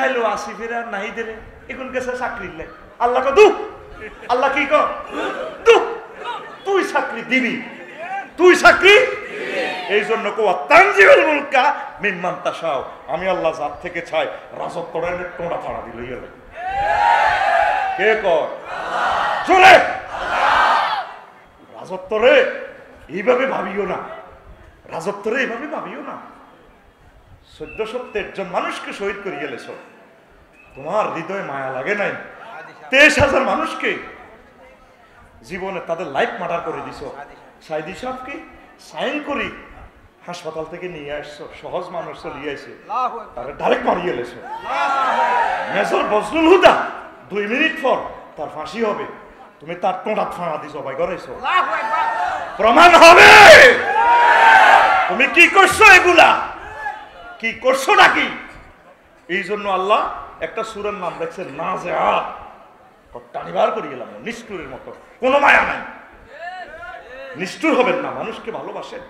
দেখাইলো আসিফের আর নাহিদের এখন গেছে চাকরি লে আল্লাহ দু আল্লাহ কি দু তুই চাকরি দিবি তুই চাকরি এই জন্য কোয়া তানজিউল মুলকা মিম্মান তাশাও আমি আল্লাহ জাত থেকে চাই রাজত্বরের টোড়া ফাড়া দিল গেল কে কর চলে রাজত্বরে এইভাবে ভাবিও না রাজত্বরে এইভাবে ভাবিও না 1413 জন মানুষকে শহীদ করে গেলেছ তোমার হৃদয়ে মায়া লাগে নাই 23,000 মানুষকে জীবনে তাদের লাইফ মার্ডার করে দিছ সাইদি সাহেবকে সাইন করি হাসপাতাল থেকে নিয়ে আসছো সহজ মানুষ চলিয়ে আসে তারা ডাইরেক্ট মারিয়ে এলেছো মেজর বজলুল হুদা 2 মিনিট পর তার ফাঁসি হবে তুমি তার টোঁটা ফাঁড়া দিছো ভাই করেছো প্রমাণ হবে তুমি কি করছো এগুলা কি করছো নাকি এই জন্য আল্লাহ একটা সূরার নাম রাখছে নাজিআত টানিবার করে গেলাম নিষ্ঠুরের মতো কোনো মায়া নাই নিষ্ঠুর হবেন না মানুষকে ভালোবাসেন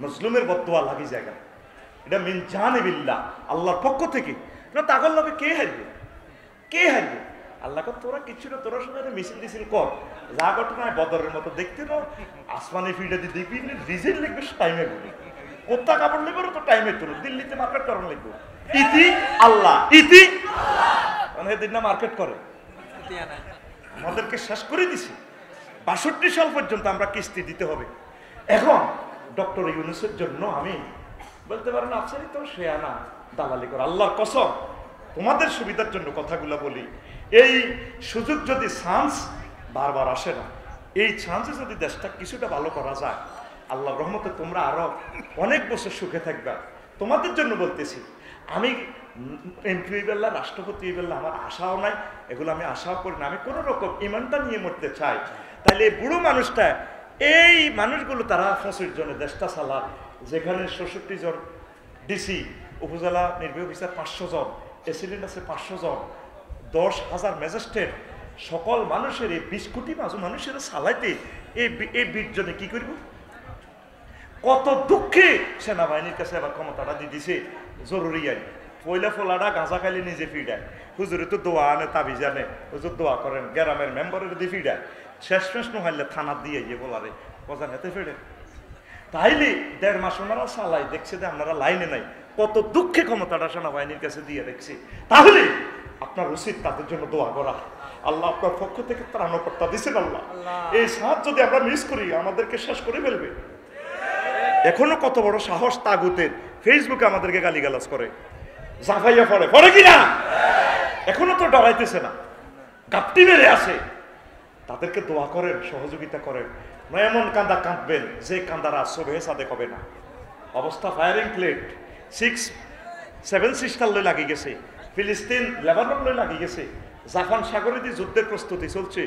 মজলুমের বদদুয়া লাগি জায়গা এটা মিন জানিবিল্লাহ আল্লাহর পক্ষ থেকে না তাগল লবে কে হারবে আল্লাহ তোরা কিছু না তোরা সবাই মিছিল দিছিল কর যা ঘটনায় বদরের মতো দেখতে না আসমানি ফিল্ডে দিয়ে দেখবি রিজেন্ট লিখবে টাইমে বলি কোথা কাপড় লিখবে তো টাইমে তোর দিল্লিতে মার্কেট করার লিখবো ইতি আল্লাহ ইতি মানে এদিন না মার্কেট করে আমাদেরকে শেষ করে দিছে 62 সাল পর্যন্ত আমরা কিস্তি দিতে হবে এখন ডক্টর ইউনূসের জন্য আমি বলতে পারেন আফসারি তো সে আনা দালালি করে আল্লাহর কসম তোমাদের সুবিধার জন্য কথাগুলো বলি এই সুযোগ যদি চান্স বারবার আসে না এই চান্সে যদি দেশটা কিছুটা ভালো করা যায় আল্লাহর রহমতে তোমরা আরো অনেক বছর সুখে থাকবা তোমাদের জন্য বলতেছি আমি এমপি হইবেল্লা রাষ্ট্রপতি হইবেল্লা আমার আশাও নাই এগুলো আমি আশাও করি না আমি কোনো রকম ইমানটা নিয়ে মরতে চাই তাহলে এই বুড়ো মানুষটা এই মানুষগুলো তারা 25 জনের দেশটা চালা যেখানে 66 জন ডিসি উপজেলা নির্বাহী অফিসার 500 জন এসিডেন্ট আছে 500 জন 10,000 ম্যাজিস্ট্রেট সকল মানুষের এই 20 কোটি মানুষের চালাইতে এই 20 জনে কি করব কত দুঃখে সেনাবাহিনীর কাছে আবার ক্ষমতাটা দিয়ে দিছে জরুরি আইন পয়লা ফোলাটা গাঁজা খাইলে নিজে ফিডায় হুজুরে তো দোয়া আনে তাবিজ আনে হুজুর দোয়া করেন গ্রামের মেম্বারের দিয়ে ফিডায় শেষ নহলে থানা দিয়ে গিয়ে বলারে বজার হাতে ফেড়ে তাইলে 1.5 মাস ওনারা চালাই দেখছে যে আপনারা লাইনে নাই কত দুঃখে ক্ষমতাটা সেনাবাহিনীর কাছে দিয়ে দেখছি তাহলে আপনার উচিত তাদের জন্য দোয়া করা আল্লাহ আপনার পক্ষ থেকে ত্রাণকর্তা দিচ্ছেন আল্লাহ এই সাথ যদি আমরা মিস করি আমাদেরকে শেষ করে ফেলবে এখনো কত বড় সাহস তাগুতের ফেসবুকে আমাদেরকে গালিগালাজ করে জাফাইয়া পড়ে কিনা এখনো তো ডরাইতেছে না গাপটি মেরে আসে তাদেরকে দোয়া করেন সহযোগিতা করেন না এমন কান্দা কাঁদবেন যে কান্দারা সবে সাদেক হবে না অবস্থা ফায়ারিং প্লেট 6-7 সিস্টার লই লাগি গেছে ফিলিস্তিন লেবানন লই লাগি গেছে জাপান সাগরে দিয়ে যুদ্ধের প্রস্তুতি চলছে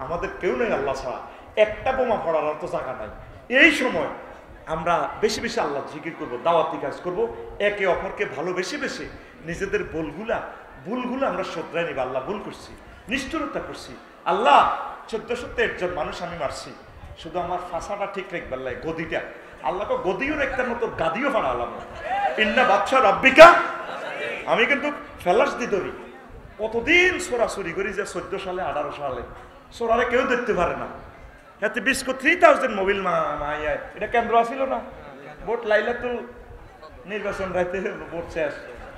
আমাদের কেউ নেই আল্লাহ ছাড়া একটা বোমা পড়ার তো জায়গা নাই এই সময় আমরা বেশি বেশি আল্লাহ জিকির করব দাওয়াতি কাজ করব একে অপরকে ভালোবেসে বেশি নিজেদের ভুলগুলো আমরা শোধরাই নিব আল্লাহ ভুল করছি নিষ্ঠুরতা করছি আল্লাহ 1413 জন মানুষ আমি মারছি শুধু আমার ফাঁসাটা ঠিক রাখবার লাগে গদিটা আল্লাহকে গদিও রাখতার মতো গাদিও ফাড়ালাম ইন্না বাদশা রাব্বিকা আমি কিন্তু ফেলাস দি ধরি কতদিন চোরাচুরি করি যে 14 সালে 18 সালে চোরারে কেউ দেখতে পারে না এতে 3,000 মোবাইল মাইয়া এটা কেন্দ্র আসিল না ভোট লাইলাতুল নির্বাচন রাইতে ভোট শেষ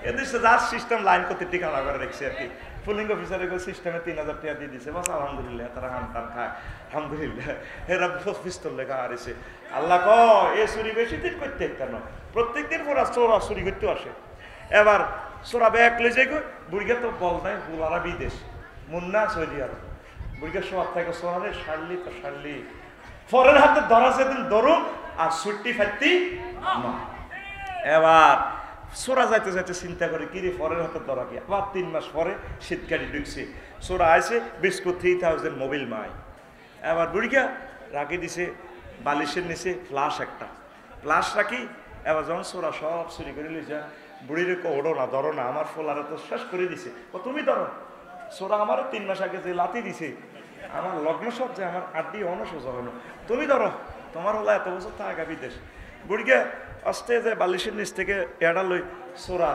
এদেশে যার সিস্টেম লাইন করতে ঠিকানা করে রেখেছে আর কি পুলিং অফিসারের সিস্টেমে 3,000 টাকা দিয়ে দিছে বাস আলহামদুলিল্লাহ তারা হান খায় আলহামদুলিল্লাহ এরা পিস্তল লেখা হারিছে আল্লাহ ক এ চুরি বেশি দিন করতে কেন প্রত্যেকদিন ওরা চোরা চুরি করতে আসে এবার চোরা ব্যাগ লই যাই বুড়িগা তো বল নাই বুলারা বিদেশ মুন্না সৌদি আরব বুড়িগা সব থেকে সোনারে সারলি তো সারলি ফরের হাতে ধরা সেদিন ধরুন আর ছুটি ফাইতি না এবার সোরা যাইতে যাইতে চিন্তা করে কিরে ফরের হাতে ধরা কি আবার 3 মাস পরে শীতকালি ঢুকছে সোরা আছে বিস্কুট 3,000 মোবাইল মাই এবার বুড়িগা রাখি দিছে বালিশের নিচে ফ্লাশ একটা ফ্লাশ রাখি এবার যখন সোরা সব চুরি করে লইছা বুড়ির ওড়ো না ধরো না আমার ফোলারে তো শেষ করে দিছে ও তুমি ধরো সোরা আমারও 3 মাস আগে যে লাতি দিছে আমার লগ্ন সব যে আমার আড্ডি অনসোজা হলো তুমি ধরো তোমার হলো এত বছর থাকা বিদেশ বুড়িগা আস্তে যে বালিশের নিচ থেকে এড়া লই সোরা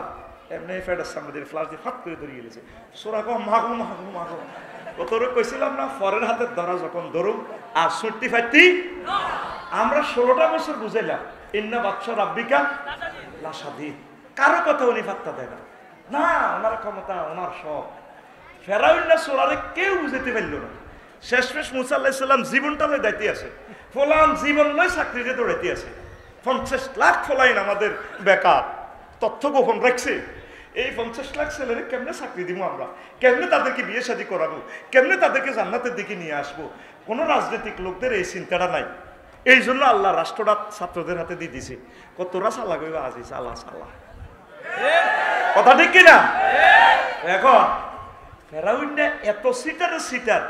এমনি ফেডার সামনে দিয়ে ফ্লাশ দিয়ে ফাট করে ধরিয়ে গেছে। সোরা কো মাগো মাগো মাগো, ও তোর কইছিলাম না ফরের হাতের ধরা যখন ধরুম আর সুট্টি ফাটতি। আমরা 16টা বছর বুঝাইলাম ইন্না বাদশা রাব্বিকা লাশাদীদ, কারো কথা উনি ফাত্তা দেয় না। না, ওনার ক্ষমতা, ওনার সব। ফেরাউন সোরারে কেউ বুঝাইতে পারল না। শেষমেশ মুসা আলাইহিস সালাম জীবনটা লই দাইতে আছে, ফলান জীবন লই চাকরিতে দৌড়াইতে আছে। 50 লাখ ফলাইন আমাদের বেকার, তথ্য গোপন রাখছে। এই 50 লাখ ছেলেরে কেমনে চাকরি দিব আমরা, কেমনে তাদেরকে বিয়ে শাদী করাবো, কেমনে তাদেরকে জান্নাতের দিকে নিয়ে আসবো? কোনো রাজনৈতিক লোকদের এই চিন্তাটা নাই। এই জন্য আল্লাহ রাষ্ট্রটা ছাত্রদের হাতে দিয়ে দিছে। তোরা চালা কইবা আজি চালা চালা, কথা ঠিক কিনা? এখন ফেরাউন এত সিটারের সিটার,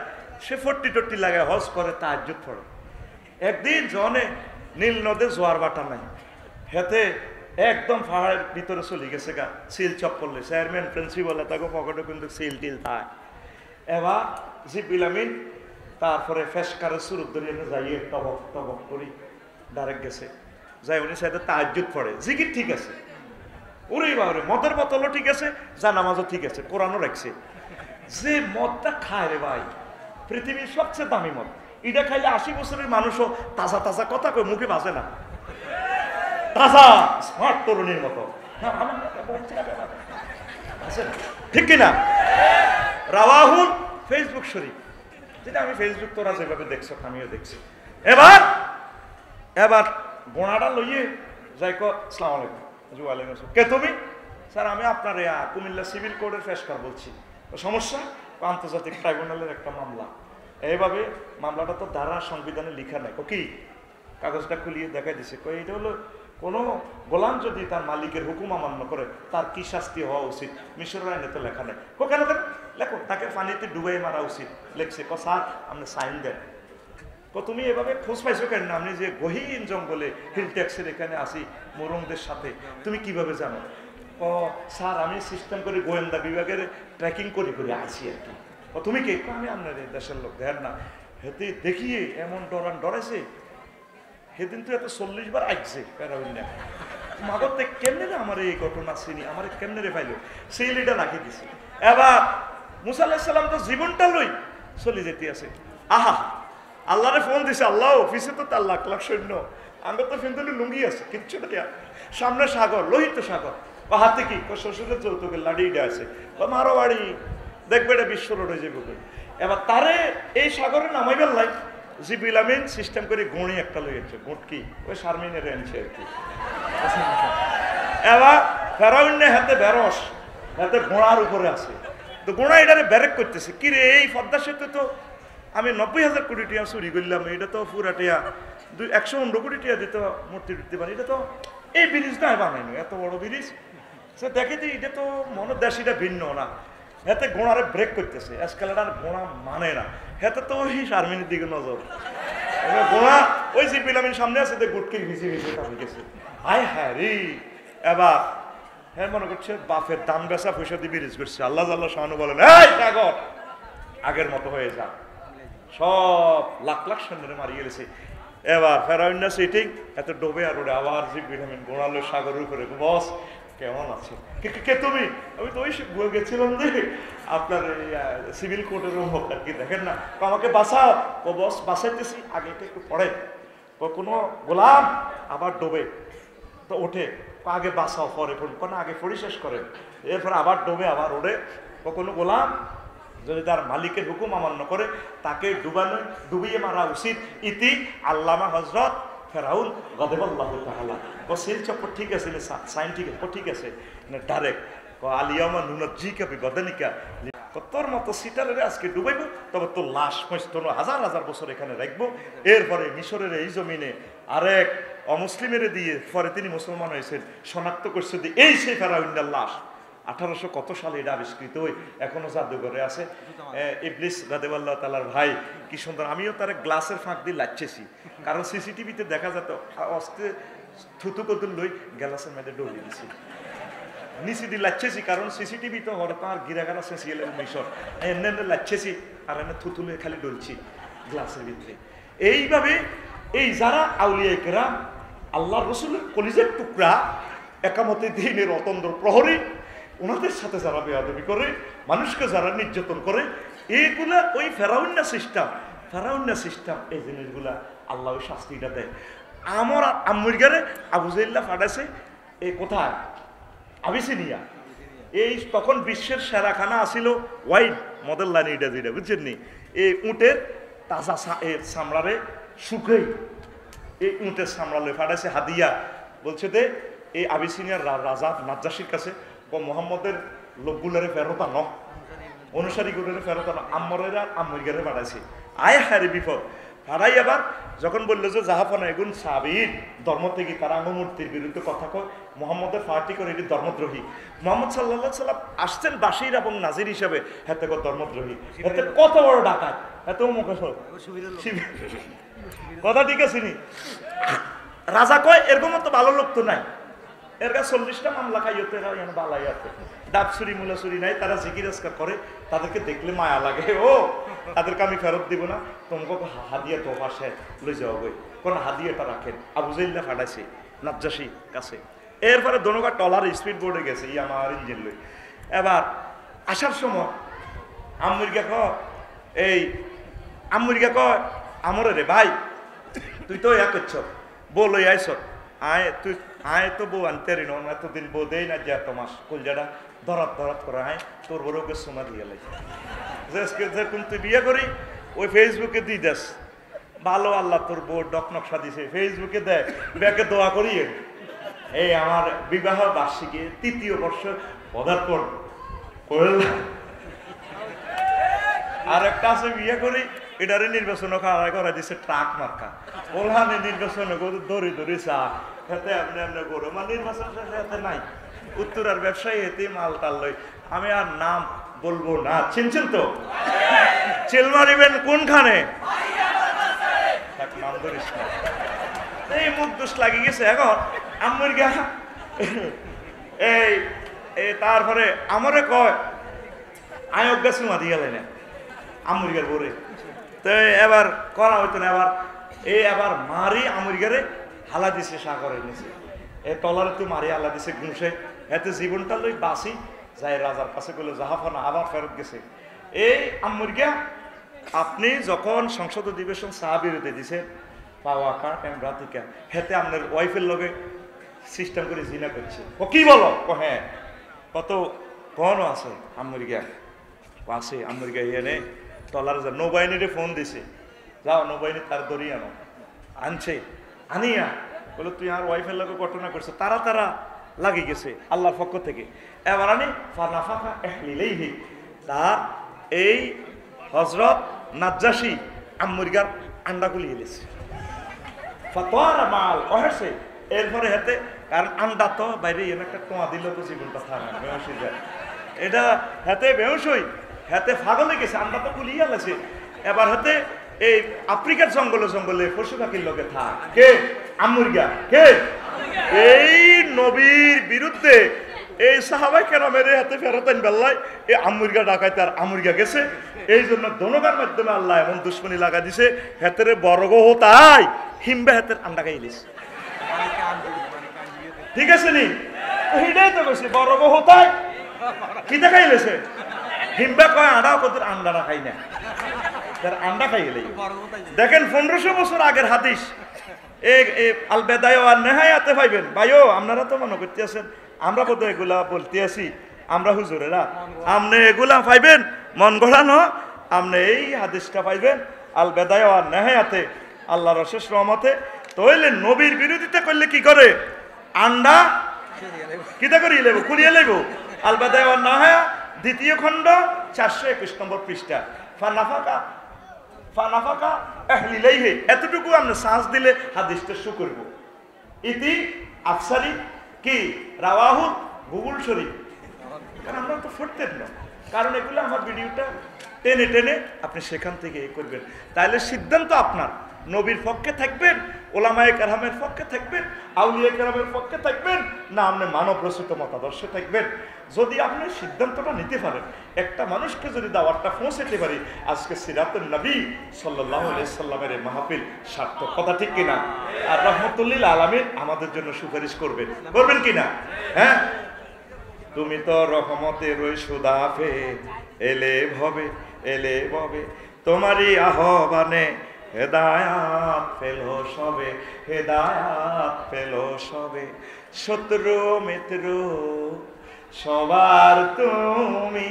সে 40 লাগায় হজ করে, তাহাজ্জুদ পড়ে। একদিন জনে নীল নদে জোয়ার বাটা নাই, হেতে একদম পাহাড়ের ভিতরে চলে গেছে গা, সিল চপ করলে চেয়ারম্যান প্রিন্সিপাল তাকে পকেটে কিন্তু সিল টিল থাকে। এবার জিবরিল আমিন তারপরে ফেসকারের সুরত ধরে যাইয়ে টবক টবক করি ডাইরেক্ট গেছে, যাই উনি সাইডে তাহাজ্জুদ পড়ে। জিকির ঠিক আছে, ওরে বাবরে মদের বোতলও ঠিক আছে, যা নামাজও ঠিক আছে, কোরআনও রাখছে। যে মদটা খায় রে ভাই, পৃথিবীর সবচেয়ে দামি মদ, এটা খাইলে 80 বছরের মানুষও তাজা তাজা কথা কই, মুখে বাজে না, তাজা স্মার্ট তরুণীর মতো। ঠিক কিনা? রাওয়াহুল ফেসবুক শরীফ, যেটা আমি ফেসবুক তোরা যেভাবে দেখছো আমিও দেখছি। এবার এবার বোনাটা লইয়ে যাই কো আসসালামু আলাইকুম। ওয়ালাইকুম আসসালাম। কে তুমি? স্যার আমি আপনার কুমিল্লা সিভিল কোর্টের ফেসকার বলছি। সমস্যা? আন্তর্জাতিক ট্রাইব্যুনালের একটা মামলা। এইভাবে মামলাটা তো ধারা সংবিধানে লেখা নাই। কি কাগজটা খুলিয়ে দেখাই দিছে, কই এটা হলো কোনো গোলাম যদি তার মালিকের হুকুম অমান্য করে তার কি শাস্তি হওয়া উচিত, মিশরের আইনে তো লেখা নেই। কেন দেন লেখো, তাকে পানিতে ডুবাই মারা উচিত। লেখছে ক স্যার আপনি সাইন দেন। তুমি এভাবে খোঁজ পাইছো কেন? আপনি যে গহীন জঙ্গলে হিল ট্যাক্সের এখানে আসি মোরংদের সাথে, তুমি কিভাবে জানো? ও স্যার আমি সিস্টেম করে গোয়েন্দা বিভাগের ট্র্যাকিং করে করে আসি আর কি। ও তুমি কে? আমি আপনার দেশের লোক। দেন না হেতে দেখিয়ে এমন ডরাইছে, সেদিন তো এত 40 বার আসছে প্যারাউন্ডা মাগতে কেমনে রে আমার এই ঘটনা চিনি, আমার কেমনে রে পাইলো, সেই লিডা রাখি দিছি। এবার মুসা আলাইহিস সালাম তো জীবনটা লই চলে যেতে আছে। আহা আল্লাহরে ফোন দিছে, আল্লাহ অফিসে তো তার লাখ লাখ সৈন্য, আমরা তো ফিন্দুলি লুঙ্গি আছে কিচ্ছু না, সামনে সাগর, লোহিত সাগর। ও হাতে কি শ্বশুরের যৌতুকের লাড়িটা আছে, বা মারো বাড়ি দেখবে এটা বিশ্ব রোড হয়ে যাবে। এবার তারে এই সাগরে নামাইবার লাই জিবরিল আমিন সিস্টেম করে গুঁড়ি একটা লইয়েছে, গুটকি ওই শারমিনের এনেছে আর কি। এবার ফেরাউন হাতে বেরস, হাতে ঘোড়ার উপরে আছে, তো ঘোড়া এটারে ব্যারেক করতেছে। কি রে এই পদ্মা সেতু তো আমি 90,000 কোটি টাকা চুরি করলাম, এটা তো পুরা টিয়া 115 কোটি টাকা দিতে মূর্তি দিতে পারি, এটা তো এই ব্রিজ না বানাইনি, এত বড় ব্রিজ। সে দেখে যে এটা তো মনে দেশিটা ভিন্ন না, হাতে ঘোড়ারে ব্রেক করতেছে। এসকালেটার ঘোড়া মানে না, হাতে তো ওই শারমিনের দিকে নজর। ঘোড়া ওই জিবরিল আমিন সামনে আছে, গুটকির ভিজে ভিজে তাহলে গেছে। হায় হ্যাঁ রে। এবার হ্যাঁ মনে করছে বাপের দান বেচা পয়সা দিয়ে ব্রিজ করছে। আল্লাহ আল্লাহ শাহানু বলেন এই সাগর আগের মতো হয়ে যা, সব লাখ লাখ সৈন্যরে মারিয়ে গেছে। এবার ফেরাউন না সিটিং এত ডোবে আর ওরে আবার জিবরিল আমিন গোড়ালো সাগরের উপরে। বস কেমন আছে? কে তুমি? আমি তো ওই গেছিলাম যে আপনার সিভিল কোর্টের হোক আর কি, দেখেন না আমাকে বাঁচাও। ও বস বাঁচাইতেছি, আগে একটু পড়ে কোনো গোলাম আবার ডোবে তো ওঠে, আগে বাঁচাও পরে কোনো আগে পরিশেষ করেন, এরপর আবার ডোবে আবার ওঠে। কোনো গোলাম যদি তার মালিকের হুকুম অমান্য করে তাকে ডুবিয়ে মারা উচিত। ইতি আল্লামা হজরত ফেরাউন গদেবাল্লাহু তাআলা ও সিল চপ্পর ঠিক আছে, সাইন ঠিক আছে, ঠিক আছে ডাইরেক্ট আলিয়ামা নুনাজ্জিকা বিবদানিকা, তোর মতো সিটারের আজকে ডুবাইব, তবে তোর লাশ তোর হাজার হাজার বছর এখানে রাখবো। এরপরে মিশরের এই জমিনে আরেক অমুসলিমের দিয়ে পরে তিনি মুসলমান হয়েছেন, শনাক্ত করছে যে এই সেই ফেরাউনের লাশ। 1800 কত সালে এটা আবিষ্কৃত হই, এখনো জাদুঘরে আছে। ইবলিস রাদিয়াল্লাহু তাআলার ভাই কি সুন্দর, আমিও তার গ্লাসের ফাঁক দিয়ে লাচ্ছেছি, কারণ সিসিটিভিতে দেখা যেত অস্তে থুতু কতুল লই গ্লাসের মধ্যে ডলিয়ে দিছি, নিচে দিয়ে লাচ্ছেছি, কারণ সিসিটিভি তো হরে তার গিরাগারা সেসিয়েল মিশর এনে লাচ্ছেছি আর এনে থুতুলে খালি ডলছি গ্লাসের ভিতরে। এইভাবে এই যারা আউলিয়া কেরাম আল্লাহ রসুলের কলিজের টুকরা, একামতে দিনের অতন্দ্র প্রহরী, ওনাদের সাথে যারা বেয়াদবি করে, মানুষকে যারা নির্যাতন করে, এইগুলা ওই ফেরাউন্না সিস্টেম, এই জিনিসগুলা আল্লাহ ওই শাস্তিটা দেয়। আমার আম্মুর ঘরে আবু জাইল্লা ফাটাছে এই কোথায়, আবিসিনিয়া। এই তখন বিশ্বের সেরা খানা আসিল ওয়াইন মদের লাইন, এটা যেটা বুঝছেন নি, এই উটের তাজা চামড়ারে শুকেই এই উটের চামড়ালে ফাটাছে হাদিয়া। বলছে যে এই আবিসিনিয়ার রাজা নাজ্জাসির কাছে মোহাম্মদের লোকগুলোরে ফেরত আনো, অনুসারীগুলোরে ফেরত আনো, আম্মরেরা আম্মুর ঘরে ফাটাইছে। আয় হারে বিপদ ফাটাই। আবার যখন বললো যে জাহাফানা এগুন সাবির ধর্ম থেকে তারা মূর্তির বিরুদ্ধে কথা কয়, মোহাম্মদের পার্টি করে এটি ধর্মদ্রোহী। মোহাম্মদ সাল্লাল্লাহু সাল্লাম আসছেন বাশির এবং নাজির হিসাবে, হাতে ধর্মদ্রোহী, হাতে কত বড় ডাকাত, এতও মুখ কথা ঠিক আছে নি। রাজা কয় এরকম তো ভালো লোক তো নাই, এর কাছে 40টা মামলা খাইতে বালাই আছে, ডাবসুরি মুলাসুরি নাই, তারা জিকির আজকার করে, তাদেরকে দেখলে মায়া লাগে। ও তাদেরকে আমি ফেরত দিব না, তোমাকে হাদিয়া তো পাশে লই যাওয়া বই, কোন হাদিয়াটা রাখেন। আবু জাইল্লা ফাটাইছে নাজ্জাসি কাছে। এরপরে দোনোকা টলার স্পিড বোর্ডে গেছে আমার ইঞ্জিন লই। এবার আসার সময় আম্মুরগা কয় এই আম্মুরগা কয় আমরে রে ভাই তুই তো ইয়া করছ বউ লই আইস, আয় তুই আয় তো বউ আনতে রিন, এতদিন বউ দেই না যে এত মাস কলজাটা ধরাত ধরাত করে, আয় তোর বড়কে সোনা দিয়ে লাগে যেরকম তুই বিয়ে করি ওই ফেসবুকে দিয়ে দেস ভালো, আল্লাহ তোর বউ ডকনকশা দিছে, ফেসবুকে দেয় ব্যাকে দোয়া করিয়ে এই আমার বিবাহ বার্ষিকী 3য় বর্ষ পদার্পণ করলাম। আর একটা আছে বিয়ে করি এটারে নির্বাচন করা দিছে ট্রাক মার্কা, ওখানে নির্বাচন দড়ি দড়ি চা হেতে আপনি আপনি করো, মানে নির্বাচন হাতে নাই। উত্তরার ব্যবসায়ী হেতে মাল টাল লই, আমি আর নাম বলবো না, চিনছেন তো? চেল মারিবেন কোনখানে, নাম ধরিস না, এই মুখ দোষ লাগিয়ে গেছে। এখন আমার গা এই তারপরে আমারে কয় আয়োগ গাছ মাতি গেলে না আমুরগার বরে, তো এবার করা হইতো না। এবার মারি আমুরগারে হালা দিছে সাগরের নিচে, এ টলারে তো মারি হালা দিছে ঘুষে, এতে জীবনটা লই বাসি যাই রাজার কাছে গেলো জাহাফানা আবার ফেরত গেছে। এই আমুরগা আপনি যখন সংসদ অধিবেশন সাহাবিরতে দিছে পাওয়া কাট রাতিকা হেতে আপনার ওয়াইফের লগে সিস্টেম করে জিনা করছে, ও কি বলো? ও হ্যাঁ, কত কনও আছে আমুরগা আছে, আমুরগা এনে টলার যা নৌবাহিনীরে ফোন দিছে, যাও নৌবাহিনী তার দড়ি আনো, আনছে আনিয়া বলে তুই আর ওয়াইফের লগে ঘটনা করছে, তারা লাগি গেছে আল্লাহর পক্ষ থেকে। এবার আনি ফানাফাকা এহলিলেইহি, তার এই হযরত নাজ্জাসী আম্মুরগার আন্ডা খুলিয়ে গেছে, ফাতোয়ারা মাল কহেছে। এরপরে হেতে কারণ আন্ডা তো বাইরে এনে একটা টোয়া দিল তো জীবনটা থাকা বেহস হয়ে যায়, এটা হেতে বেহস হই হেতে ফাগলে গেছে, আন্ডা তো খুলিয়ে গেছে। এবার হেতে এই আফ্রিকার জঙ্গলে পশু পাখির লোকে থাক কে আম্মুরগা, কে এই নবীর বিরুদ্ধে এই সাহাবাই কেরামের হাতে ফেরত আন বেল্লায় এই আমুরগা ডাকাইতে আর আমুরগা গেছে। এই জন্য দনগার মাধ্যমে আল্লাহ এমন দুশ্মনী লাগা দিছে, হেতেরে বড়গ হতাই হিমবে হাতের আন্ডা খাইলিস, ঠিক আছে নি? হিডাই তো বেশি বড়গ হতাই কি দেখাইলেছে হিমবে কয় আন্ডাও কত আন্ডাটা খাই না, তার আন্ডা খাইলে। দেখেন 1500 বছর আগের হাদিস, আল বেদায় আর নেহায়াতে পাইবেন। ভাইও আপনারা তো মনে করতে আছেন আমরা বোধ এগুলা বলতে আছি, আমরা হুজুরেরা, আপনি এগুলা পাইবেন মন গড়ানো, আপনি এই হাদিসটা পাইবেন আল বেদায় আর নেহায়াতে আল্লাহর অশেষ রহমতে। তাইলে নবীর বিরোধিতা করলে কি করে? আন্ডা কিতা করিয়ে লেব, কুড়িয়ে লেব। আল বেদায় আর নেহায়া 2য় খণ্ড 421 নম্বর পৃষ্ঠা। ফানাফাকা এহলিলেইহি, এতটুকু আমরা সাজ দিলে হাদিসটা শু করব। ইতি আফসারি কি রাওয়াহু গুগল শরীফ, কারণ আমরা তো পড়তেন না, কারণ এগুলো আমার ভিডিওটা টেনে টেনে আপনি সেখান থেকে এ করবেন। তাইলে সিদ্ধান্ত আপনার, নবীর পক্ষে থাকবেন, ওলামায়ে কেরামের পক্ষে থাকবেন, আউলিয়া কেরামের পক্ষে থাকবেন, না আপনি মানব রচিত মতাদর্শে থাকবেন। যদি আপনি সিদ্ধান্তটা নিতে পারেন, একটা মানুষকে যদি দাওয়াতটা পৌঁছাতে পারি, আজকে সিরাতুন নবী সাল্লাল্লাহু আলাইহি সাল্লামের এই মাহফিল সার্থক, কথা ঠিক কিনা? আর রহমতুল্লিল আলামিন আমাদের জন্য সুপারিশ করবেন, করবেন কিনা? হ্যাঁ, তুমি তো রহমতের ওই সুদাফে, এলে ভবে এলে ভবে, তোমারই আহ্বানে হেদায়াত পেলো সবে, হেদায়াত পেলো সবে। শত্রু মিত্র সবার তুমি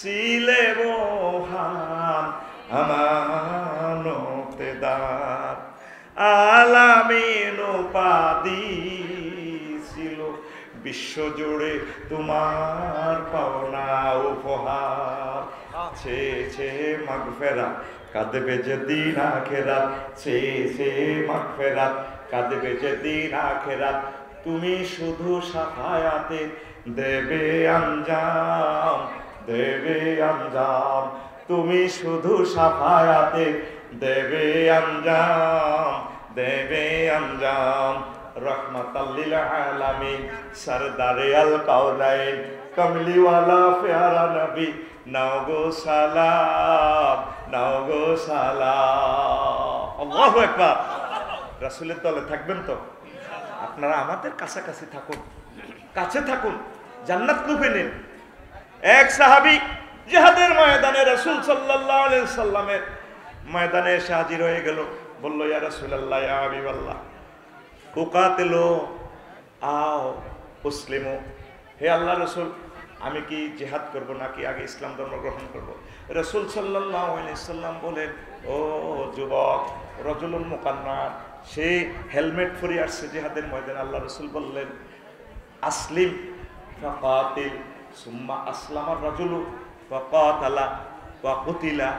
ছিলে মহান আমানতেদার, আলামিন উপাধি ছিল বিশ্বজুড়ে তোমার পাওনা উপহার। ছে মাগফিরাত কাঁদবে যেদিন আখিরাত, ছে মাগফিরাত কাঁদবে যেদিন আখিরাত, তুমি শুধু সাফায়াতে দেবে আঞ্জাম, দেবে আঞ্জাম, তুমি শুধু সাফায়াতে দেবে আঞ্জাম, দেবে আঞ্জাম। রহমাতাল লিল আলামিন সরদারে আল কাওনাইন কমলিওয়ালা প্যারা নবী, নাও গো সালাম, নাও গো সালাম। আল্লাহু আকবার। রাসূলের দলে থাকবেন তো? আপনারা আমাদের কাছাকাছি থাকুন, কাছে থাকুন, জান্নাত লুফে নিন। এক সাহাবী জিহাদের ময়দানে রাসূল সাল্লাল্লাহু আলাইহি সাল্লামের ময়দানে এসে হাজির হয়ে গেল। বলল, ইয়া রাসূলুল্লাহ, ইয়া হাবিবাল্লাহ, উকাতিলু আও উসলিমু, হে আল্লাহ রাসূল, আমি কি জিহাদ করব নাকি আগে ইসলাম ধর্ম গ্রহণ করব? রাসূল সাল্লাল্লাহু আলাইহি সাল্লাম বলেন, ও যুবক, রাজুলুন মুকান্নার, সে হেলমেট পরে আসছে জিহাদের ময়দানে। আল্লাহ রাসূল বললেন, আসলিম ফাকাতিল, সুম্মা আসলামার রাজুলু ফাকাতালা ওয়া কুতিলা।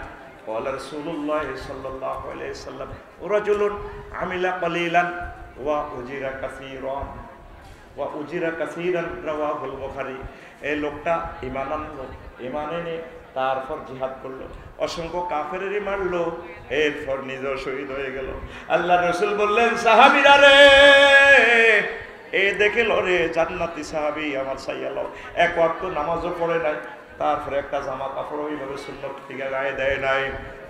ক্বালা রাসূলুল্লাহ সাল্লাল্লাহু আলাইহি ওয়াসাল্লাম, রাজুলুন আমিলা কালিলান ওয়া উজিরা কাসীরান ওয়া উজিরা কাসীরান, রাওয়াহুল বুখারী। এই লোকটা ঈমান আনলো, ঈমান এনে তারপর জিহাদ করলো, অসংখ্য কাফেরেরই মারলো, এরপর নিজেও শহীদ হয়ে গেল। আল্লাহ রাসূল বললেন, সাহাবীরা রে, এই দেখে লরে জান্নাতি সাহাবী আমার সাইয়ালো, এক ওয়াক্ত নামাজও পড়ে নাই, তারপরে একটা জামা কাপড় ওইভাবে সুন্নত থেকে গায়ে দেয় নাই,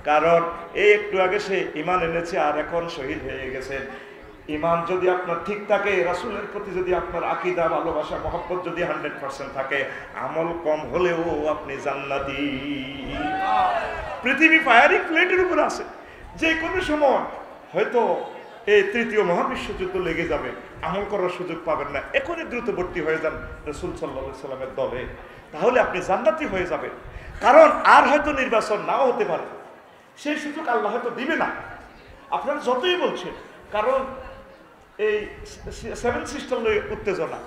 কারণ এই একটু আগে সে ঈমান এনেছে আর এখন শহীদ হয়ে গেছে। ঈমান যদি আপনার ঠিক থাকে, রাসূলের প্রতি যদি আপনার আকীদা, ভালোবাসা, মহব্বত যদি 100% থাকে, আমল কম হলেও আপনি জান্নাতি। পৃথিবী ফায়ারিং প্লেটের উপর আছে, যে কোনো সময় হয়তো এই তৃতীয় মহাবিশ্বযুদ্ধ লেগে যাবে, আমল করার সুযোগ পাবেন না, এখনই দ্রুতবর্তী হয়ে যান রাসূল সাল্লাল্লাহু আলাইহি সাল্লামের দলে, তাহলে আপনি জান্নাতি হয়ে যাবেন। কারণ আর হয়তো নির্বাচন নাও হতে পারে, সেই সুযোগ আল্লাহ হয়তো দিবে না, আপনারা যতই বলছেন। কারণ এই 7 সিস্টার উত্তেজনা,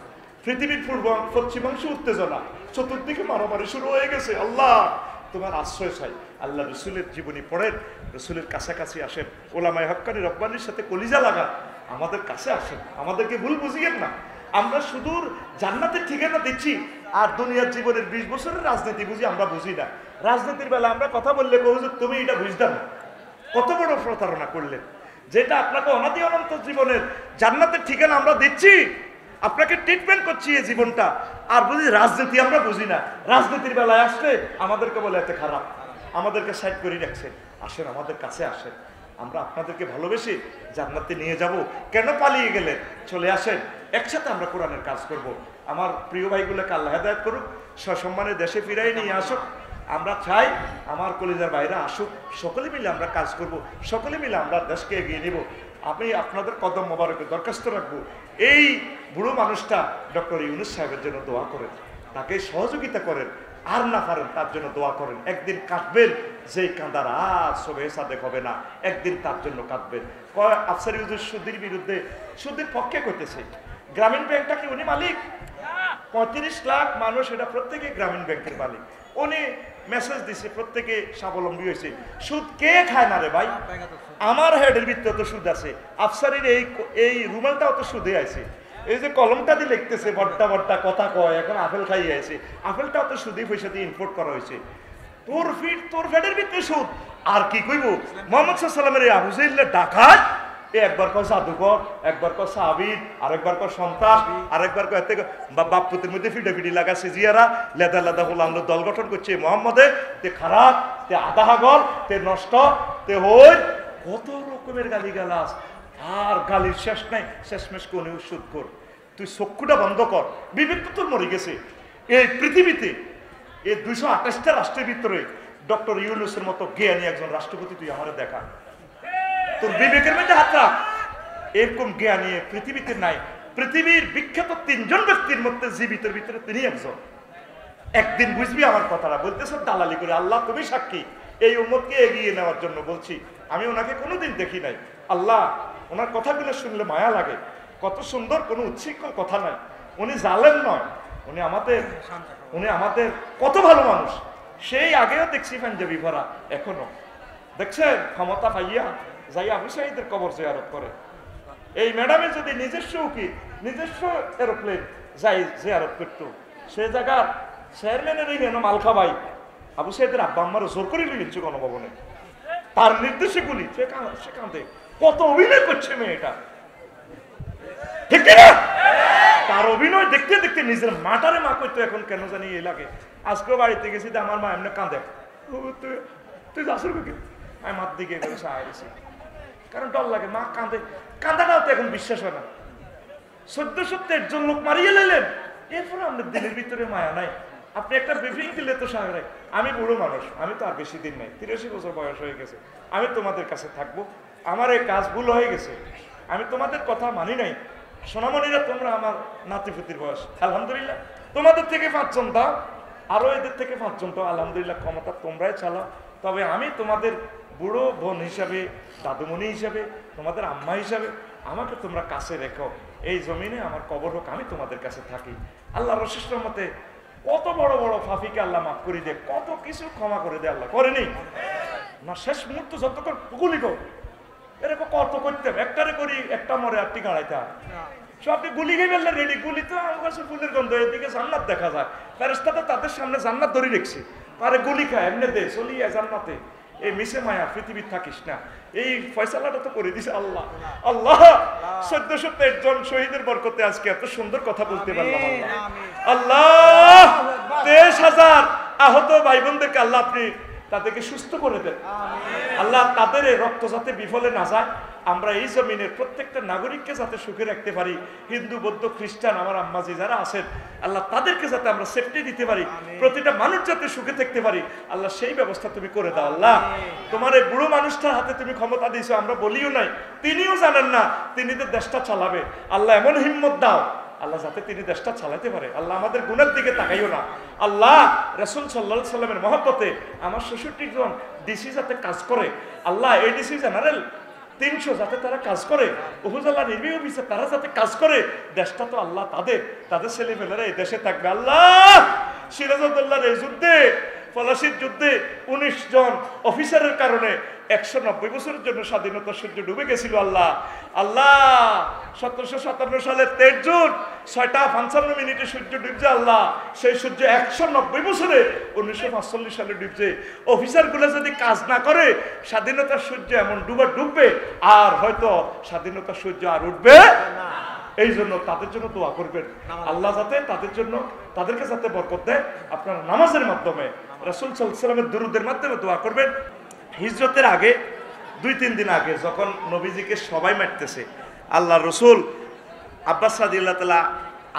পৃথিবীর পূর্ব পশ্চিমাংশ উত্তেজনা, চতুর্দিকে মারামারি শুরু হয়ে গেছে। আল্লাহ তোমার আশ্রয় চাই। আল্লাহ রসুলের জীবনী পড়েন, রসুলের কাছাকাছি আসেন, ওলামায়ে হক্কানি রব্বানির সাথে কলিজা লাগান, আমাদের কাছে আসেন, আমাদেরকে ভুল বুঝিয়েন না। আমরা সুদূর জান্নাতের ঠিকানা দিচ্ছি, আর দুনিয়ার জীবনের 20 বছরের রাজনীতি বুঝি আমরা বুঝি না। রাজনীতির বেলা আমরা কথা বললে হুজুর তুমি এটা বুঝতে না, কত বড় প্রতারণা করলেন। যেটা আপনাকে অনাদি অনন্ত জীবনের জান্নাতের ঠিকানা আমরা দিচ্ছি, আপনাকে ট্রিটমেন্ট করছি এই জীবনটা, আর বুঝি রাজনীতি আমরা বুঝি না। রাজনীতির বেলায় আসলে আমাদেরকে বলে এত খারাপ, আমাদেরকে সাইড করে রাখছেন। আসেন, আমাদের কাছে আসেন, আমরা আপনাদেরকে ভালোবেসে জান্নাতে নিয়ে যাব। কেন পালিয়ে গেলেন? চলে আসেন, একসাথে আমরা কোরআনের কাজ করব। আমার প্রিয় ভাইগুলোকে আল্লাহ হেদায়েত করুক, সসম্মানে দেশে ফিরাই নিয়ে আসুক। আমরা চাই আমার কলিজার বাইরে আসুক, সকলে মিলে আমরা কাজ করব, সকলে মিলে আমরা দেশকে এগিয়ে নিব। আমি আপনাদের কদম মোবারকের দরখাস্ত রাখবো, এই বুড়ো মানুষটা ডক্টর ইউনূস সাহেবের জন্য দোয়া করেন, তাকে সহযোগিতা করেন, আর না পারেন তার জন্য দোয়া করেন। একদিন কাঁদবেন, যেই কাঁদার আর সবে সাদেক হবে না, একদিন তার জন্য কাঁদবেন। আফসারি হুজুর সুদের বিরুদ্ধে, সুদের পক্ষে করতেছে। গ্রামীণ ব্যাংকটা কি উনি মালিক? 35 লাখ মানুষ, এটা প্রত্যেকে গ্রামীণ ব্যাংকের মালিক। উনি মেসেজ দিছে, প্রত্যেকে স্বাবলম্বী হয়েছে। সুদ কে খায় না রে ভাই? আমার হেডের ভিতরে তো সুদ আছে, আফসারির এই রুমালটাও তো সুদে আছে। এই যে কলমটা দিয়ে লিখতেছে, বড্ডা বড্ডা কথা কয়, এখন আপেল খাইয়ে আছে, আপেলটাও তো সুদী পয়সা দিয়ে ইম্পোর্ট করা হয়েছে। তোর ফেডের ভিতরে সুদ, আর কি কইব? মোহাম্মদ সাল্লামের এই আবু জাহলের ডাকাত, একবার কয় জাদুকর, একবার কয় সাহাবীর, আরেকবার কয় সন্ত্রাস, আরেকবার কয় এতে বাপপুতের মধ্যে ফিডাফিডি লাগাছে জিয়ারা, লেদা লেদা গোলামদের দল গঠন করছে মোহাম্মদে, তে খারাপ, তে আদাহাগল, তে নষ্ট, তে হই, কত রকমের গালি গালাস, আর গালির শেষ নাই। শেষমেশ কোন সুদ কর, তুই চক্ষুটা বন্ধ কর, বিবেক তো তোর মরে গেছে। এই পৃথিবীতে এই 228টা রাষ্ট্রের ভিতরে ডক্টর ইউনূসের মতো জ্ঞানী একজন রাষ্ট্রপতি তুই আমার দেখা, তোর বিবেকের মধ্যে হাত রাখ। এরকম জ্ঞানী পৃথিবীতে নাই। পৃথিবীর বিখ্যাত 3 জন ব্যক্তির মধ্যে জীবিতের ভিতরে তিনি একজন। একদিন বুঝবি আমার কথাটা, বলতেছ দালালি করে। আল্লাহ তুমি সাক্ষী, এই উম্মতকে এগিয়ে নেওয়ার জন্য বলছি। আমি ওনাকে কোনোদিন দেখি নাই। আল্লাহ, ওনার কথাগুলো শুনলে মায়া লাগে। কত সুন্দর, কোনো উচ্ছৃঙ্খল কথা নাই। উনি জালেম নয়, উনি আমাদের কত ভালো মানুষ। সেই আগেও দেখছি পাঞ্জাবি ভরা, এখনো দেখছেন ক্ষমতা পাইয়া যাই আবু সাঈদের কবর জিয়ারত করে। এই ম্যাডামে যদি নিজস্ব উকিল, নিজস্ব এরোপ্লেন যাই জিয়ারত করতো, সে জায়গার চেয়ারম্যানের এই মাল খাবাই আবু সাঈদের আব্বা আম্মার জোর করে লিখছে গণভবনে, তার নির্দেশে গুলি। সে কাঁদে, কত অভিনয় করছে মেয়েটা, ঠিক না? তার অভিনয় দেখতে দেখতে নিজের মাটারে মা করতো। এখন কেন জানি এই লাগে। আজকেও বাড়িতে গেছি, আমার মা এমনি কাঁদে, তুই যাসুর কি আমি মার দিকে গেছি, কারণ ডর লাগে। মা কাঁদে, কাঁদাটাও তো এখন বিশ্বাস হয় না। 1400 জন লোক মারিয়ে লেলেন, এরপরে আমাদের দিনের ভিতরে মায়া নাই। আপনি একটা ব্রিফিং দিলে তো সাগরে, আমি বুড়ো মানুষ, আমি তো আর বেশি দিন নাই, 83 বছর বয়স হয়ে গেছে, আমি তোমাদের কাছে থাকবো। আমার এই কাজ ভুল হয়ে গেছে, আমি তোমাদের কথা মানি নাই। সোনামণিরা, তোমরা আমার নাতিপুতির বয়স, আলহামদুলিল্লাহ। তোমাদের থেকে 5 জন দাও, আরো এদের থেকে 5 জন দাও, আলহামদুলিল্লাহ। ক্ষমতা তোমরাই চালাও, তবে আমি তোমাদের বুড়ো বোন হিসাবে, দাদুমণি হিসাবে, তোমাদের আম্মা হিসাবে আমাকে তোমরা কাছে রেখো। এই জমিনে আমার কবর হোক, আমি তোমাদের কাছে থাকি। আল্লাহর অশেষ রহমতে কত বড় বড় ফাফিকে আল্লাহ মাফ করে দেয়, কত কিছু ক্ষমা করে দেয় আল্লাহ, করেনি না? শেষ মুহূর্ত যতক্ষণ গুলি কর, এরকম কত করতে একটারে করি, একটা মরে আটটি গাড়াইতে হয়। আপনি গুলি খেয়ে ফেললেন রেডি, গুলি তো আমার কাছে ফুলের গন্ধ, এদিকে জান্নাত দেখা যায়। ফেরেশতাটা তাদের সামনে জান্নাত ধরে রেখেছে, আরে গুলি খায় এমনি দে চলিয়ে জান্নাতে। এই মিশে মায়া পৃথিবীর থাকিস না, এই ফয়সালাটা তো করে দিছে আল্লাহ। আল্লাহ 1400 জন শহীদের বরকতে আজকে এত সুন্দর কথা বলতে পারলাম। আল্লাহ 23,000 আহত ভাই বোনদেরকে আল্লাহ আপনি তাদেরকে সুস্থ করে দেন। আল্লাহ তাদের রক্ত যাতে বিফলে না যায়, আমরা এই জমিনের প্রত্যেকটা নাগরিককে যাতে সুখে রাখতে পারি। হিন্দু, বৌদ্ধ, খ্রিস্টান আমার আম্মাজি যারা আছেন, আল্লাহ তাদেরকে যাতে আমরা সেফটি দিতে পারি, প্রতিটা মানুষ যাতে সুখে থাকতে পারি, আল্লাহ সেই ব্যবস্থা তুমি করে দাও। আল্লাহ তোমার এই বুড়ো মানুষটার হাতে তুমি ক্ষমতা দিয়েছো, আমরা বলিও নাই, তিনিও জানেন না তিনি তো দেশটা চালাবে। আল্লাহ এমন হিম্মত দাও আল্লাহ যাতে তিনি দেশটা চালাতে পারে। আল্লাহ আমাদের গুণের দিকে তাকাইও না। আল্লাহ রাসূল সাল্লাল্লাহু আলাইহি সাল্লামের মহব্বতে আমার 66 জন ডিসি যাতে কাজ করে, আল্লাহ এডিসি জেনারেল 300 যাতে তারা কাজ করে, উপজেলা নির্বাহী অফিসে তারা যাতে কাজ করে, দেশটা তো আল্লাহ তাদের ছেলেমেয়েরা এই দেশে থাকবে। আল্লাহ সিরাজউদ্দৌলার এই যুদ্ধে, পলাশির যুদ্ধে 19 জন অফিসারের কারণে 190 বছরের জন্য স্বাধীনতার সূর্য ডুবে গেছিল। আল্লাহ 1757 সালের 23 জুন 6:55 সূর্য ডুবছে। আল্লাহ সেই সূর্য 190 বছরে 1945 সালে ডুবছে। অফিসারগুলো যদি কাজ না করে স্বাধীনতার সূর্য এমন ডুববে, আর হয়তো স্বাধীনতার সূর্য আর উঠবে না। এই জন্য তাদের জন্য দোয়া করবেন, আল্লাহ যাতে তাদেরকে যাতে বরকত দেয়। আপনার নামাজের মাধ্যমে, রাসূল সাল্লাল্লাহু আলাইহি ওয়াসাল্লামের দুরূদের মাধ্যমে দোয়া করবেন। হিজরতের আগে 2-3 দিন আগে যখন নবীজিকে সবাই মারতেছে, আল্লাহ রসুল আব্বাস রাদিয়াল্লাহু তাআলা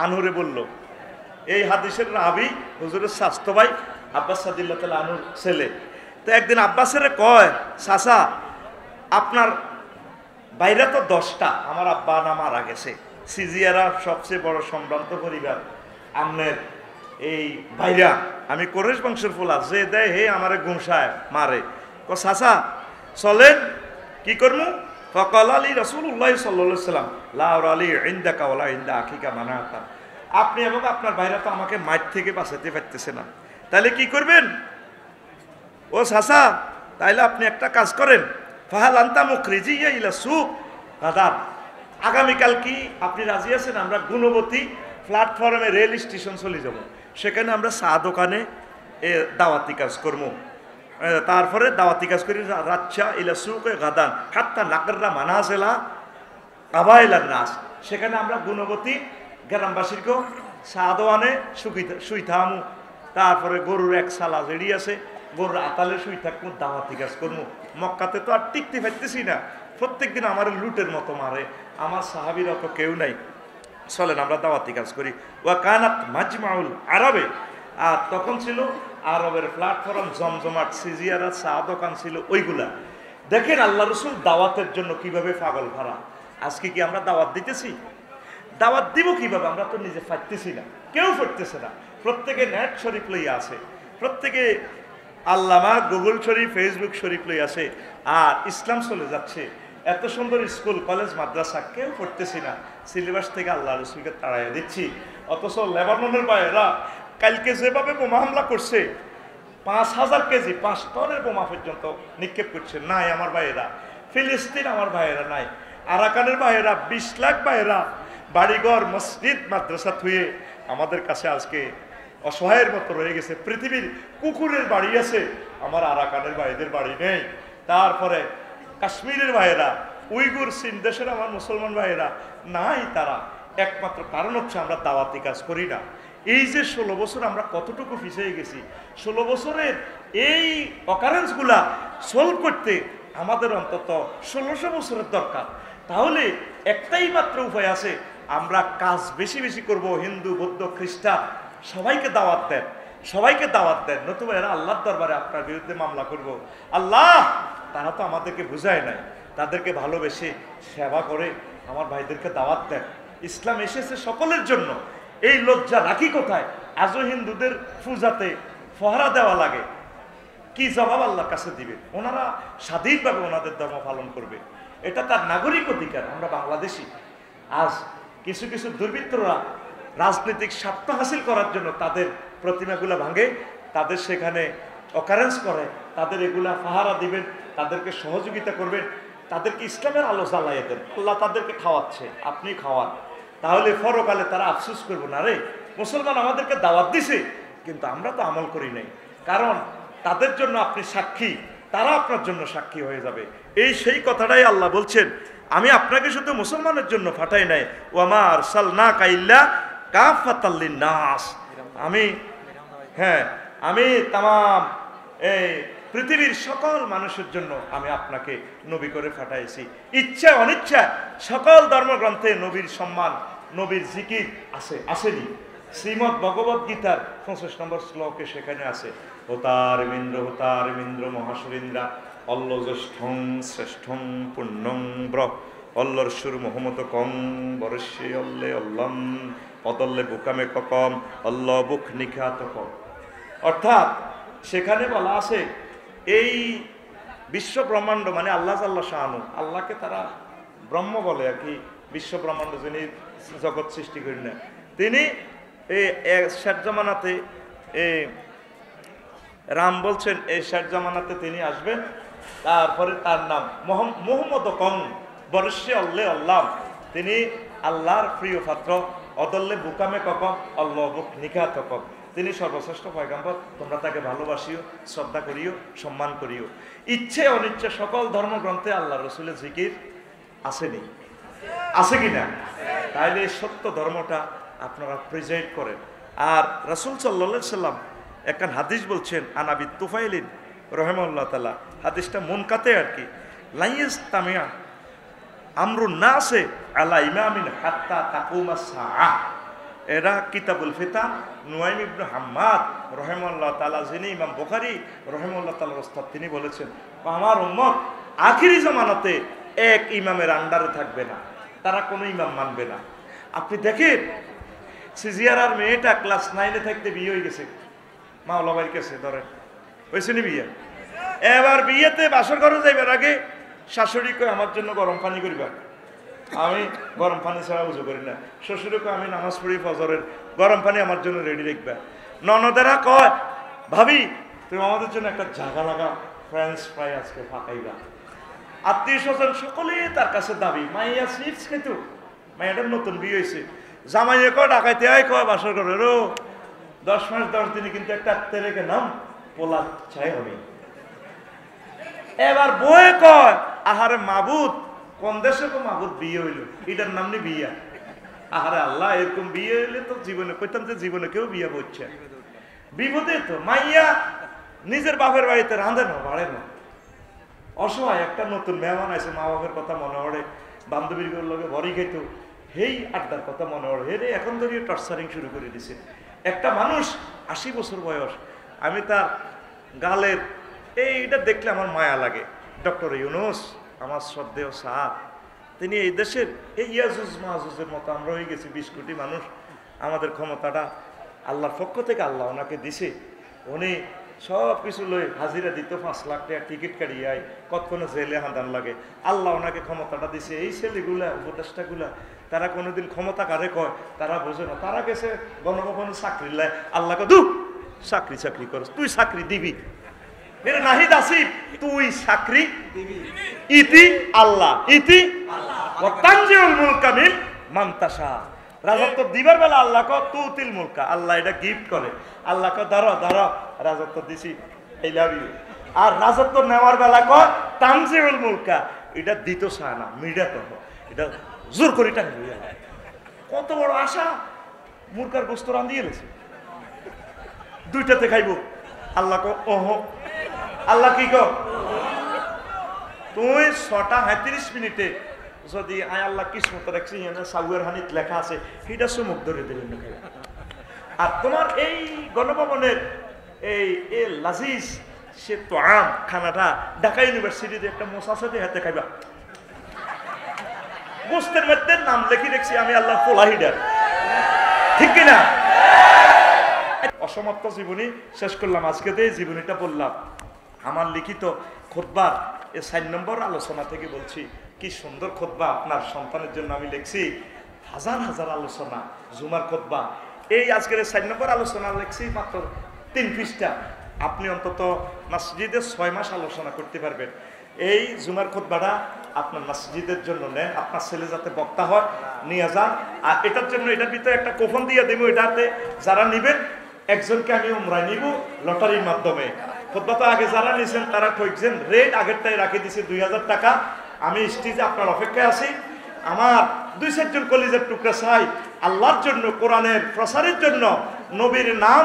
আনহুরে বলল, এই হাদিসের রাবি হুজুরের স্বাস্থ্য ভাই আব্বাস রাদিয়াল্লাহু তাআলা আনহুর ছেলে। তো একদিন আব্বাসের কয়, চাচা আপনার বাইরে তো 10টা, আমার আব্বা না মারা গেছে, সিজিয়ারা সবচেয়ে বড় সম্ভ্রান্ত পরিবার, আমনের এই ভাইরা, আমি কোরেশ বংশের ফোলা, যে দেয় হে আমারে গুমসায় মারে। চাচা চলেন কি করবো? ফকাল আলী রাসূলুল্লাহ সাল্লাল্লাহু আলাইহি ওয়াসাল্লাম লা আলী ইনদাকা ওয়ালা ইনদা আখিকা মানাতা, আপনি এবং আপনার ভাইরা তো আমাকে মাঠ থেকে বাঁচাতে পারতেছে না, তাহলে কি করবেন? ও চাচা তাইলে আপনি একটা কাজ করেন, ফাহাল আনতা মুখরিজিয়া ইলা সুক গাদার, আগামীকাল কি আপনি রাজি আছেন? আমরা গুণবতী প্ল্যাটফর্মে রেল স্টেশন চলে যাব, সেখানে আমরা চা দোকানে দাওয়াতি কাজ করবো। তারপরে দাওয়াতি কাজ করি রাচ্চা ইলা সুকে গাদান হাত্তা নাকররা মানাজেলা কাবাইলার নাস, সেখানে আমরা গুণবতী গ্রামবাসীকেও চা দোয়ানে শুই থামু। তারপরে গরুর এক সালা জেড়ি আছে, গরুর আতালে শুই থাকবো, দাওয়াতি কাজ করবো। মক্কাতে তো আর টিকতে পারতেছি না, প্রত্যেক দিন আমার লুটের মতো মারে, আমার সাহাবীরা তো কেউ নাই। চলেন আমরা দাওয়াতি কাজ করি। ওয়া কানাত মাজমাউল আরবে, আর তখন ছিল আরবের প্ল্যাটফর্ম, জমজমাট, সিজিয়ারা, চা দোকান ছিল ওইগুলা। দেখেন আল্লাহ রসুল দাওয়াতের জন্য কিভাবে পাগল ভরা। আজকে কি আমরা দাওয়াত দিতেছি? দাওয়াত দিব কিভাবে? আমরা তো নিজে ফাটতেছি না, কেউ ফাটতেছে না। প্রত্যেকে নেট শরীফ লইয়া আছে, প্রত্যেকে আল্লামা গুগল শরীফ, ফেসবুক শরীফ লই আছে, আর ইসলাম চলে যাচ্ছে। এত সুন্দর স্কুল কলেজ মাদ্রাসা, কেউ পড়তেছি না। সিলেবাস থেকে আল্লাহ রসুলকে তাড়াইয়া দিচ্ছি। অথচ লেবাননের ভাইয়েরা কালকে যেভাবে বোমা হামলা করছে, 5000 কেজি 5 টনের বোমা পর্যন্ত নিক্ষেপ করছে। নাই আমার ভাইয়েরা, ফিলিস্তিন আমার ভাইয়েরা নাই, আরাকানের ভাইয়েরা, 20 লাখ ভাইয়েরা বাড়িঘর মসজিদ মাদ্রাসা থুয়ে আমাদের কাছে আজকে অসহায়ের মতো রয়ে গেছে। পৃথিবীর কুকুরের বাড়ি আছে, আমার আরাকানের ভাইদের বাড়ি নেই। তারপরে কাশ্মীরের ভাইয়েরা, উইগুর চীন দেশের আমার মুসলমান ভাইয়েরা নাই। তারা একমাত্র কারণ হচ্ছে আমরা দাওয়াতি কাজ করি না। এই যে 16 বছর আমরা কতটুকু পিছিয়ে গেছি, 16 বছরের এই অকারেন্সগুলা সলভ করতে আমাদের অন্তত 1600 বছরের দরকার। তাহলে একটাই মাত্র উপায় আছে, আমরা কাজ বেশি বেশি করব। হিন্দু, বৌদ্ধ, খ্রিস্টান সবাইকে দাওয়াত দেন, সবাইকে দাওয়াত দেন, নতুবা এরা আল্লাহর দরবারে আপনার বিরুদ্ধে মামলা করব। আল্লাহ তারা তো আমাদেরকে বুঝায় নাই, তাদেরকে ভালোবেসে সেবা করে আমার ভাইদেরকে দাওয়াত দেন। ইসলাম এসেছে সকলের জন্য, এই লজ্জা রাখি কোথায়? আজও হিন্দুদের পূজাতে ফহরা দেওয়া লাগে, কি জবাব আল্লাহর কাছে দিবে? ওনারা স্বাধীনভাবে ওনাদের ধর্ম পালন করবে, এটা তার নাগরিক অধিকার। আমরা বাংলাদেশি। আজ কিছু কিছু দুর্বৃত্তরা রাজনৈতিক স্বার্থ হাসিল করার জন্য তাদের প্রতিমাগুলা ভাঙে, তাদের সেখানে অকারেন্স করে, তাদের এগুলা পাহারা দিবেন, তাদেরকে সহযোগিতা করবেন, তাদেরকে ইসলামের আলো জ্বালাইয়ে দেন। আল্লাহ তাদেরকে খাওয়াচ্ছে, আপনি খাওয়ান, তাহলে পরকালে তারা আফসোস করবো না, রে মুসলমান আমাদেরকে দাওয়াত দিছে কিন্তু আমরা তো আমল করি নাই। কারণ তাদের জন্য আপনি সাক্ষী, তারা আপনার জন্য সাক্ষী হয়ে যাবে। এই সেই কথাটাই আল্লাহ বলছেন, আমি আপনাকে শুধু মুসলমানের জন্য পাঠাই নাই, ওয়ামা আরসালনাকা ইল্লা কাফাতাল লিন্নাস। আমি তামাম এই পৃথিবীর সকল মানুষের জন্য আমি আপনাকে নবী করে পাঠাইছি। ইচ্ছা অনিচ্ছা সকল ধর্মগ্রন্থে নবীর সম্মান, নবীর জিকির আসেনি। শ্রীমদ ভগবত গীতার 25 নম্বর শ্লোকে সেখানে আছে, হোতার মিন্দ্র মহাসুরিন্দ্রা অল্ল জ্যেষ্ঠং শ্রেষ্ঠং পুণ্যং ব্র অল্লর সুর মোহাম্মদ কং বরস্যে অল্লে অল্লম অদল্লে বুকামে ককম অল্ল বুক নিখাত কম। অর্থাৎ সেখানে বলা আছে এই বিশ্ব ব্রহ্মাণ্ড মানে আল্লাহ আল্লাহ শাহানু, আল্লাহকে তারা ব্রহ্ম বলে আর কি। বিশ্ব ব্রহ্মাণ্ড যিনি জগৎ সৃষ্টি করেন না, তিনি এই শেষ জামানাতে রাম বলছেন এই শেষ জামানাতে তিনি আসবেন। তারপরে তার নাম মোহাম্মদ কং বরস্যে অল্লে অল্লাম, তিনি আল্লাহর প্রিয় পাত্র, অদল্লে বুকামে ককম অল্লাহ বুক নিখাত কম, তিনি সর্বশ্রেষ্ঠ পয়গম্বর। তোমরা তাকে ভালোবাসিও, শ্রদ্ধা করিও, সম্মান করিও। ইচ্ছে অনিচ্ছে সকল ধর্মগ্রন্থে আল্লাহ রসুলের জিকির আসেনি, আছে কিনা? তাইলে এই সত্য ধর্মটা আপনারা প্রেজেন্ট করেন। আর রাসূল সাল্লাল্লাহু আলাইহি সাল্লাম একখান হাদিস বলছেন, আনাবি তুফাইলিন রহিমাহুল্লাহ তাআলা, হাদিসটা মুনকাতে আর কি, লাইয়াস্তামিয়া আমরুন নাসে আলা ইমামিন হাত্তা তাকুমাস সাআহ। এরা কিতাবুল ফিতান নুয়াইম ইবনে হাম্মাদ রহিমাহুল্লাহ তাআলা, যিনি ইমাম বুখারী রহিমাহুল্লাহ তাআলার ওস্তাদ, তিনি বলেছেন আমার উম্মত আখিরি জামানাতে এক ইমামের আন্ডারে থাকবে না, তারা কোনো ইমাম মানবে না। আপনি দেখেন সিজিয়ারার মেয়েটা ক্লাস 9-এ থাকতে বিয়ে হয়ে গেছে মাওলা ভাইয়ের কাছে, ধরেন হয়েছে নি বিয়ে। এবার বিয়েতে বাসর ঘরে যাইবার আগে শাশুড়ি কয় আমার জন্য গরম পানি করিবা, আমি গরম পানি ছাড়া উজু করি না। শ্বশুরকে আমি নামাজ পড়ি ফজরের, গরম পানি আমার জন্য রেডি রাখবা। ননদেরা কয় ভাবি তুমি আমাদের জন্য একটা জায়গা লাগা, ফ্রেঞ্চ ফ্রাই আজকে ফাঁকাইবা। আত্মীয় স্বজন সকলে তার কাছে দাবি, মাইয়া চিপস খেত, মাইয়াটার নতুন বিয়ে হয়েছে, জামাইয়ে কয় ডাকাইতে আয় কয় বাসর ঘরে, 10 মাস 10 দিনে কিন্তু একটা তেরেকে নাম পোলা চাই হবে। এবার বয়ে কয় আহারে মাবুদ, কোন দেশে তো মাবুদ বিয়ে হইল, এটার নাম নি বিয়া। আহারে আল্লাহ, এরকম বিয়ে হইলে তো জীবনে কইতাম যে জীবনে কেউ বিয়ে করছে বিপদে। তো মাইয়া নিজের বাপের বাড়িতে রাঁধে না, বাড়ে না, অসহায়। একটা নতুন মেহমান আছে, মা বাপের কথা মনে পড়ে, বান্ধবীর লগে ভরি খেত, হেই আড্ডার কথা মনে হয়, হে রে এখন ধরিয়ে টর্চারিং শুরু করে দিছে। একটা মানুষ 80 বছর বয়স, আমি তার গালের এইটা দেখলে আমার মায়া লাগে। ডক্টর ইউনুস আমার শ্রদ্ধেয় স্যার, তিনি এই দেশের এই ইয়াজুজ মাহুজের মতো আমরা হয়ে গেছি 20 কোটি মানুষ। আমাদের ক্ষমতাটা আল্লাহর পক্ষ থেকে আল্লাহ ওনাকে দিছে। উনি সব কিছু লই হাজিরা দিত, 5 লাখ টাকা টিকিট কাটিয়ে আয়, কতক্ষণ জেলে হাঁদান লাগে। আল্লাহ ওনাকে ক্ষমতাটা দিছে। এই ছেলেগুলা উপদেষ্টাগুলা তারা কোনোদিন ক্ষমতা কারে কয় তারা বোঝে না। তারা গেছে গণভবনে চাকরি লাই, আল্লাহকে দু চাকরি চাকরি করস, তুই চাকরি দিবি। এরা নাহিদ আসিফ, তুই চাকরি দিবি। ইতি আল্লাহ, ইতি ওয়াতানজিউল মুলকা মিন মান তাশা। রাজত্ব দিবার বেলা আল্লাহ ক তুতিল মুলকা, আল্লাহ এটা গিফট করে। আল্লাহ ক ধরো ধরো রাজত্ব দিছি, এই লাভ ইউ। আর রাজত্ব নেওয়ার বেলা ক তানজিউল মুলকা, এটা দিত চায় না, মিডিয়াত এটা জোর করে টান হইয়া। কত বড় আশা, মুরকার গোস্ত রান্ধি এলেছে, দুইটাতে খাইব। আল্লাহ ক ওহ, আল্লাহ কি কো তুই 6:37 যদি আয় আল্লাহ কিসমত রাখছি সাউয়ের হানিত লেখা আছে সেটা সুমুখ ধরে দিলেন। আর তোমার এই গণভবনের এই লাজিজ সে তো আম খানাটা ঢাকা ইউনিভার্সিটিতে একটা মোসাসাতে হাতে খাইবা, গোস্তের মধ্যে নাম লেখি দেখছি আমি আল্লাহ ফোলাহিডার, ঠিক কিনা? অসমাপ্ত জীবনী শেষ করলাম, আজকে দিয়ে জীবনীটা বললাম। আমার লিখিত খুতবার 4 নম্বর আলোচনা থেকে বলছি, কি সুন্দর খুতবা আপনার সন্তানের জন্য আমি লিখছি। হাজার হাজার আলোচনা, জুমার খুতবা। এই আজকের 4 নম্বর আলোচনা লিখছি মাত্র 3 পৃষ্ঠা। আপনি অন্তত মসজিদে 6 মাস আলোচনা করতে পারবেন। এই জুমার খুতবাটা আপনার মসজিদের জন্য নেন, আপনার ছেলে যাতে বক্তা হয় নিয়ে যান। আর এটার জন্য এটার ভিতরে একটা কোপন দিয়ে দেবো, এটাতে যারা নিবেন একজনকে আমি উমরায় নিব লটারির মাধ্যমে। খুতবা তো আগে যারা নিয়েছেন তারা ঠকছেন, রেট আগেরটাই রাখে দিছে 2000 টাকা। আমি স্টেজে আপনার অপেক্ষায় আছি। আমার 2-4 জন কলিজার টুকরা চাই আল্লাহর জন্য, কোরআনের প্রসারের জন্য, নবীর নাম